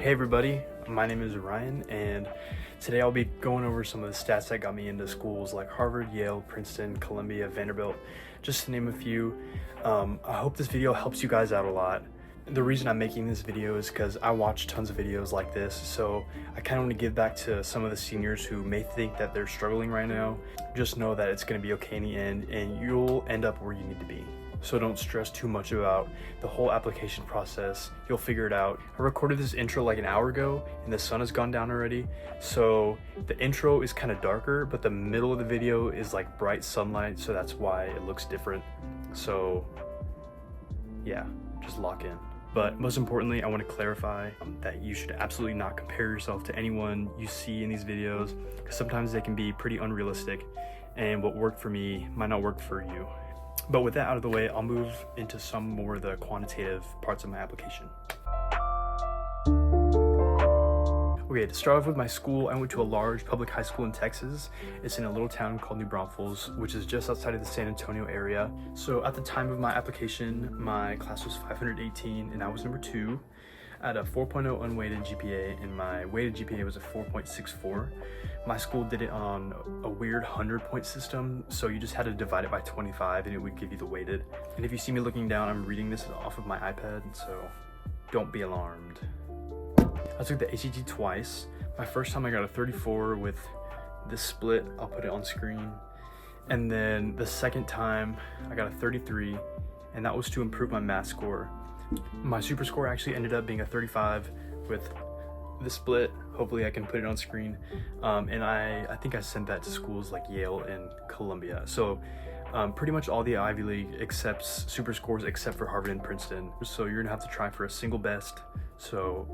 Hey everybody, my name is Ryan, and today I'll be going over some of the stats that got me into schools like Harvard, Yale, Princeton, Columbia, Vanderbilt, just to name a few. I hope this video helps you guys out a lot. The reason I'm making this video is because I watch tons of videos like this, so I kind of want to give back to some of the seniors who may think that they're struggling right now. Just know that it's going to be okay in the end, and you'll end up where you need to be. So don't stress too much about the whole application process. You'll figure it out. I recorded this intro like an hour ago and the sun has gone down already. So the intro is kind of darker, but the middle of the video is like bright sunlight. So that's why it looks different. So yeah, just lock in. But most importantly, I want to clarify that you should absolutely not compare yourself to anyone you see in these videos, because sometimes they can be pretty unrealistic, and what worked for me might not work for you. But with that out of the way, I'll move into some more of the quantitative parts of my application. Okay, to start off with my school, I went to a large public high school in Texas. It's in a little town called New Braunfels, which is just outside of the San Antonio area. So at the time of my application, my class was 518 and I was number 2. I had a 4.0 unweighted GPA and my weighted GPA was a 4.64. My school did it on a weird 100-point system, so you just had to divide it by 25 and it would give you the weighted. And if you see me looking down, I'm reading this off of my iPad, so don't be alarmed. I took the ACT twice. My first time I got a 34 with this split, I'll put it on screen. And then the second time I got a 33, and that was to improve my math score. My super score actually ended up being a 35 with the split. Hopefully I can put it on screen. And I think I sent that to schools like Yale and Columbia. So pretty much all the Ivy League accepts super scores except for Harvard and Princeton. So you're gonna have to try for a single best. So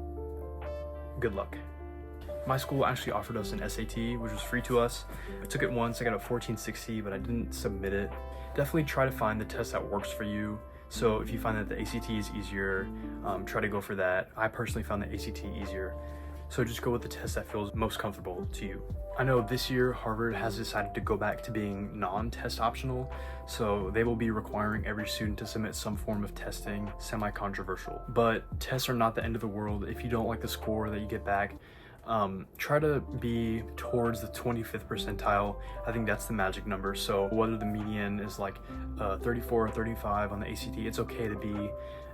good luck. My school actually offered us an SAT, which was free to us. I took it once, I got a 1460, but I didn't submit it. Definitely try to find the test that works for you. So if you find that the ACT is easier, try to go for that. I personally found the ACT easier. So just go with the test that feels most comfortable to you. I know this year Harvard has decided to go back to being non-test optional, so they will be requiring every student to submit some form of testing, semi-controversial. But tests are not the end of the world. If you don't like the score that you get back, try to be towards the 25th percentile. I think that's the magic number. So whether the median is like 34 or 35 on the ACT, it's okay to be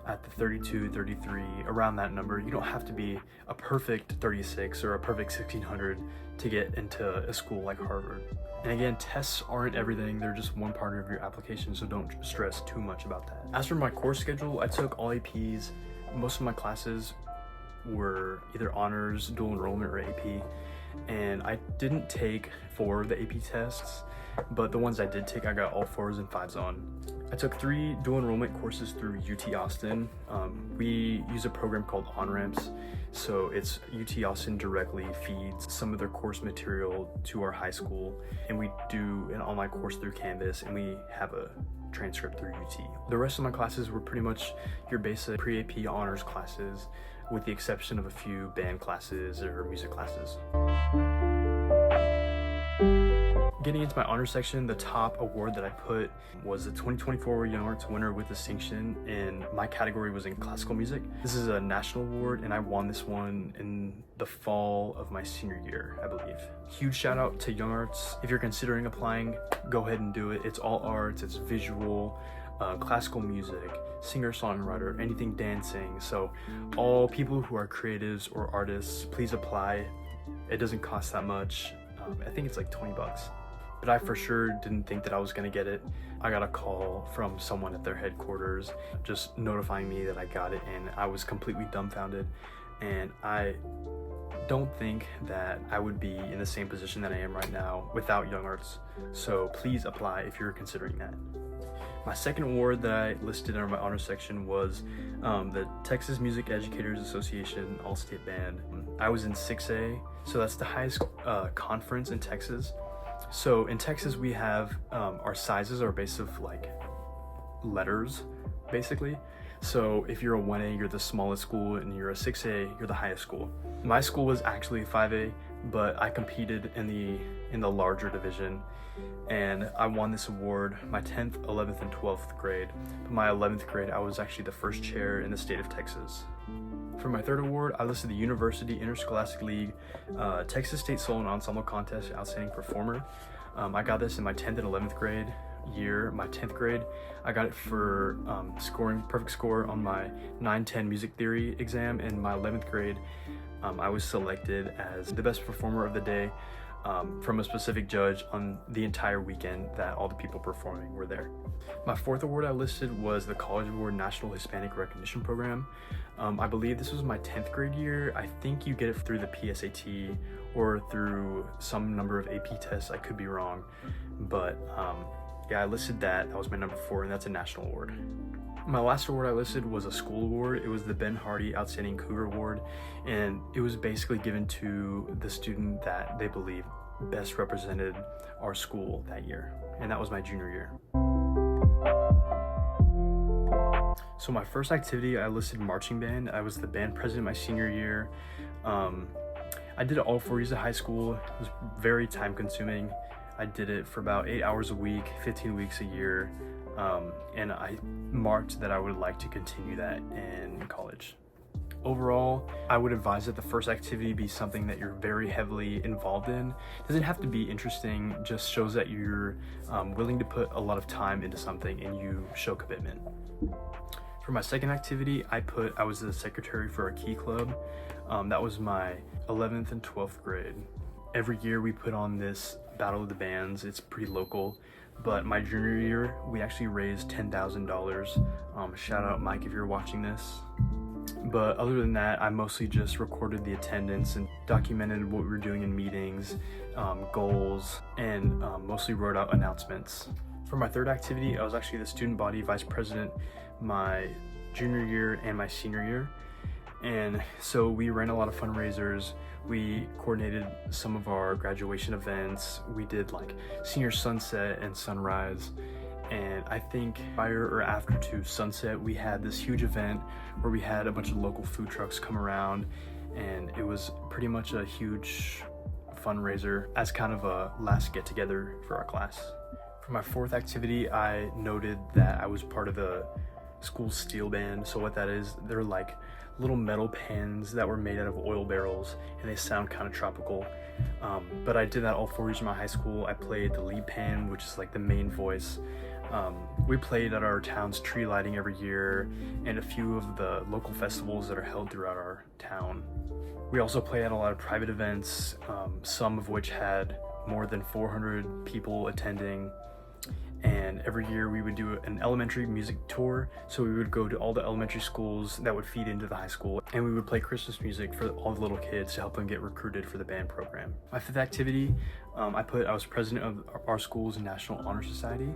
at the 32, 33, around that number. You don't have to be a perfect 36 or a perfect 1600 to get into a school like Harvard. And again, tests aren't everything, they're just one part of your application, so don't stress too much about that. As for my course schedule, I took all APs. Most of my classes were either honors, dual enrollment, or AP, and I didn't take 4 of the AP tests, but the ones I did take, I got all 4s and 5s on. I took 3 dual enrollment courses through UT Austin. We use a program called On-Ramps, so it's UT Austin directly feeds some of their course material to our high school, and we do an online course through Canvas, and we have a transcript through UT. The rest of my classes were pretty much your basic pre-AP honors classes, with the exception of a few band classes or music classes. Getting into my honors section, the top award that I put was the 2024 Young Arts Winner with Distinction, and my category was in classical music. This is a national award, and I won this one in the fall of my senior year, I believe. Huge shout out to Young Arts. If you're considering applying, go ahead and do it. It's all arts, it's visual, classical music, singer-songwriter, anything dancing. So all people who are creatives or artists, please apply. It doesn't cost that much. I think it's like 20 bucks. But I for sure didn't think that I was gonna get it. I got a call from someone at their headquarters just notifying me that I got it, and I was completely dumbfounded. And I don't think that I would be in the same position that I am right now without Young Arts. So please apply if you're considering that. My second award that I listed under my honors section was the Texas Music Educators Association All-State Band. I was in 6A, so that's the highest conference in Texas. So in Texas, we have our sizes are based of like letters, basically. So if you're a 1A, you're the smallest school, and you're a 6A, you're the highest school. My school was actually a 5A, but I competed in the larger division, and I won this award my 10th, 11th, and 12th grade. But my 11th grade, I was actually the first chair in the state of Texas For my third award, I listed the University Interscholastic League Texas State Solo and Ensemble Contest Outstanding Performer. I got this in my 10th and 11th grade year. My 10th grade, I got it for scoring perfect score on my 9-10 music theory exam. In my 11th grade, I was selected as the best performer of the day from a specific judge on the entire weekend that all the people performing were there. My fourth award I listed was the College Board National Hispanic Recognition Program. I believe this was my 10th grade year. I think you get it through the PSAT or through some number of AP tests. I could be wrong, but yeah, I listed that. That was my number 4, and that's a national award. My last award I listed was a school award. It was the Ben Hardy Outstanding Cougar Award, and it was basically given to the student that they believe best represented our school that year, and that was my junior year. So my first activity, I listed marching band. I was the band president my senior year. I did it all 4 years of high school. It was very time consuming. I did it for about 8 hours a week, 15 weeks a year. And I marked that I would like to continue that in college. Overall, I would advise that the first activity be something that you're very heavily involved in. It doesn't have to be interesting, just shows that you're willing to put a lot of time into something and you show commitment. For my second activity, I was the secretary for a key club. That was my 11th and 12th grade. Every year we put on this Battle of the Bands. It's pretty local, but my junior year, we actually raised $10,000. Shout out Mike if you're watching this. But other than that, I mostly just recorded the attendance and documented what we were doing in meetings, goals, and mostly wrote out announcements. For my third activity, I was actually the student body vice president my junior year and my senior year. And so we ran a lot of fundraisers. We coordinated some of our graduation events. We did like senior sunset and sunrise. And I think prior or after to sunset, we had this huge event where we had a bunch of local food trucks come around, and it was pretty much a huge fundraiser as kind of a last get together for our class. For my fourth activity, I noted that I was part of the school steel band. So what that is, they're like little metal pans that were made out of oil barrels, and they sound kind of tropical. But I did that all 4 years of my high school. I played the lead pan, which is like the main voice. We played at our town's tree lighting every year and a few of the local festivals that are held throughout our town. We also played at a lot of private events, some of which had more than 400 people attending. And every year we would do an elementary music tour. So we would go to all the elementary schools that would feed into the high school, and we would play Christmas music for all the little kids to help them get recruited for the band program. My fifth activity, I was president of our school's National Honor Society.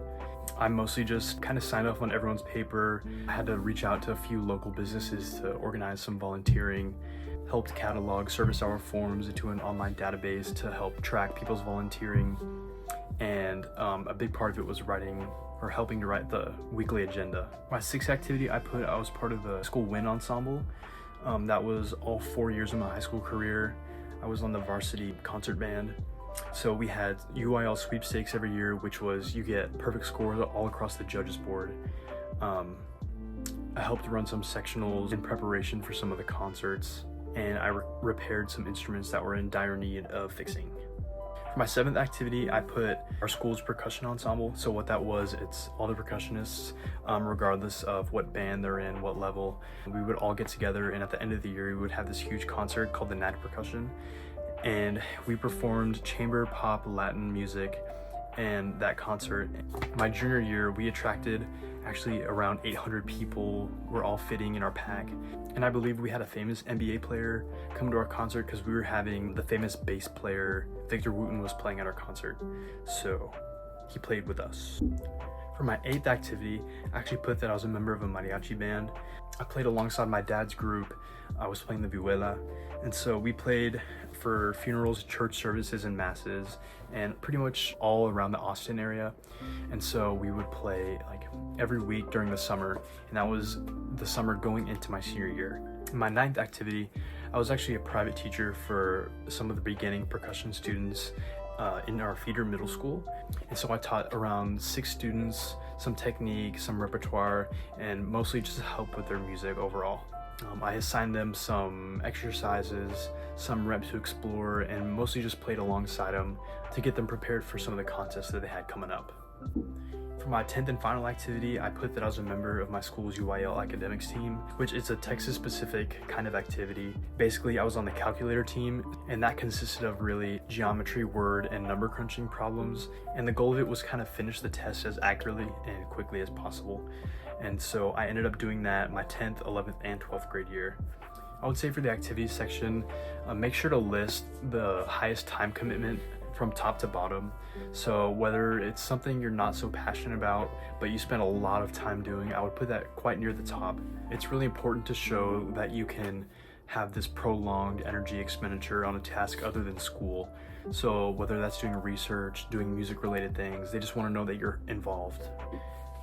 I mostly just kind of signed off on everyone's paper. I had to reach out to a few local businesses to organize some volunteering, helped catalog service hour forms into an online database to help track people's volunteering. And a big part of it was helping to write the weekly agenda. My sixth activity, I was part of the school wind ensemble. That was all 4 years of my high school career. I was on the varsity concert band. So we had UIL sweepstakes every year, which was you get perfect scores all across the judges board. I helped run some sectionals in preparation for some of the concerts, and I repaired some instruments that were in dire need of fixing. For my seventh activity, I put our school's percussion ensemble. So what that was, it's all the percussionists, regardless of what band they're in, what level. We would all get together, and at the end of the year, we would have this huge concert called the Night of Percussion. And we performed chamber, pop, Latin music, and that concert. My junior year, we attracted actually around 800 people. Were all fitting in our pack. And I believe we had a famous NBA player come to our concert because we were having the famous bass player, Victor Wooten, was playing at our concert. So he played with us. For my eighth activity, I actually put that I was a member of a mariachi band. I played alongside my dad's group. I was playing the vihuela. And so we played for funerals, church services, and masses, and pretty much all around the Austin area. And so we would play like every week during the summer, and that was the summer going into my senior year. In my ninth activity, I was actually a private teacher for some of the beginning percussion students in our feeder middle school. And so I taught around 6 students some technique, some repertoire, and mostly just help with their music overall. I assigned them some exercises, some reps to explore, and mostly just played alongside them to get them prepared for some of the contests that they had coming up. For my 10th and final activity, I put that I was a member of my school's UIL academics team, which is a Texas-specific kind of activity. Basically, I was on the calculator team, and that consisted of really geometry, word, and number crunching problems. And the goal of it was kind of finish the test as accurately and quickly as possible. And so I ended up doing that my 10th, 11th, and 12th grade year. I would say for the activities section, make sure to list the highest time commitment from top to bottom. So whether it's something you're not so passionate about, but you spend a lot of time doing, I would put that quite near the top. It's really important to show that you can have this prolonged energy expenditure on a task other than school. So whether that's doing research, doing music related things, they just want to know that you're involved.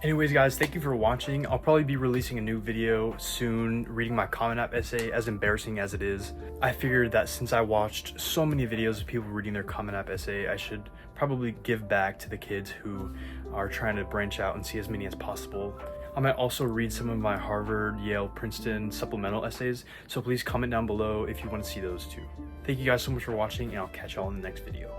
Anyways guys, thank you for watching. I'll probably be releasing a new video soon, reading my Common App essay, as embarrassing as it is. I figured that since I watched so many videos of people reading their Common App essay, I should probably give back to the kids who are trying to branch out and see as many as possible. I might also read some of my Harvard, Yale, Princeton supplemental essays, so please comment down below if you want to see those too. Thank you guys so much for watching, and I'll catch y'all in the next video.